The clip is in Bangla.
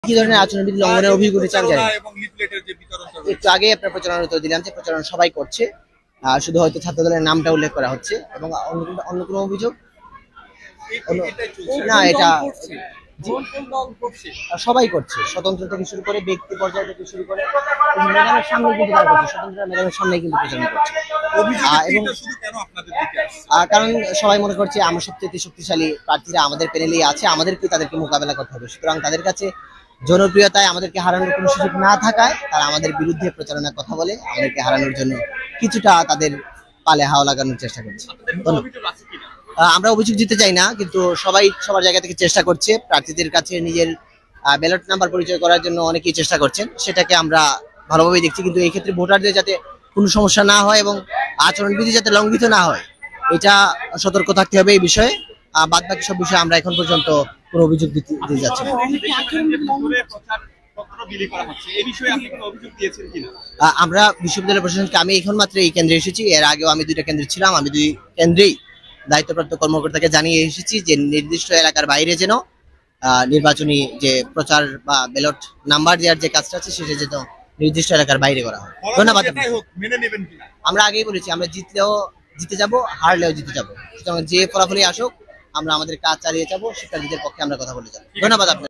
কি ধরনের আচরণবিধি লঙ্ঘনের অভিযোগ উঠেছে জানি একটু আগে আপনার প্রচারণার উত্তর দিলাম যে প্রচারণা সবাই করছে, শুধু হয়তো ছাত্র দলের নামটা উল্লেখ করা হচ্ছে এবং অন্য কোনো অভিযোগ না। এটা সবাই করছে, স্বতন্ত্র থেকে শুরু করে ব্যক্তি পর্যায় থেকে শুরু করে ম্যাডামের সামনে কিন্তু তারা করছে, স্বতন্ত্র ম্যাডামের সামনে কিন্তু প্রচারণা করছে। এবং কারণ সবাই মনে করছে আমরা সবচেয়ে শক্তিশালী প্রার্থীরা আমাদের প্যানেলেই আছে, আমাদেরকে তাদেরকে মোকাবেলা করতে হবে। সুতরাং তাদের কাছে জনপ্রিয়তায় আমাদেরকে হারানোর কোনো সুযোগ না থাকায় তারা আমাদের বিরুদ্ধে প্রচারণার কথা বলে আমাদেরকে হারানোর জন্য কিছুটা তাদের পালে হাওয়া লাগানোর চেষ্টা করছে। আমরা অভিযোগ দিতে চাই না, কিন্তু সবাই সবার জায়গা থেকে চেষ্টা করছে প্রার্থীদের কাছে নিজের ব্যালট নাম্বার পরিচয় করার জন্য অনেকেই চেষ্টা করছেন, সেটাকে আমরা ভালোভাবেই দেখছি। কিন্তু এই ক্ষেত্রে ভোটারদের যাতে কোনো সমস্যা না হয় এবং আচরণবিধি যাতে লঙ্ঘিত না হয় এটা সতর্ক থাকতে হবে এই বিষয়ে। বাদ বাকি সব বিষয়ে আমরা এখন পর্যন্ত কোনো অভিযোগ দিতে যাচ্ছি না। আমরা বিশ্ববিদ্যালয় প্রশাসনকে, আমি এখন মাত্র এই কেন্দ্রে এসেছি, এর আগেও আমি 2টা কেন্দ্রে ছিলাম, আমি 2 কেন্দ্রেই দায়িত্বপ্রাপ্ত কর্মকর্তাকে জানিয়ে এসেছি যে নির্দিষ্ট এলাকার বাইরে যেন নির্বাচনী যে প্রচার বা ব্যালট নাম্বার দেওয়ার যে কাজটা আছে সেটা যেন নির্দিষ্ট এলাকার বাইরে করা হয়। ধন্যবাদ। আমরা আগেই বলেছি আমরা জিতলেও জিতে যাব, হারলেও জিতে যাব, সুতরাং যে ফলাফলই আসুক আমরা আমাদের কাজ চালিয়ে যাবো, শিক্ষার্থীদের পক্ষে আমরা কথা বলে যাবো। ধন্যবাদ আপনার।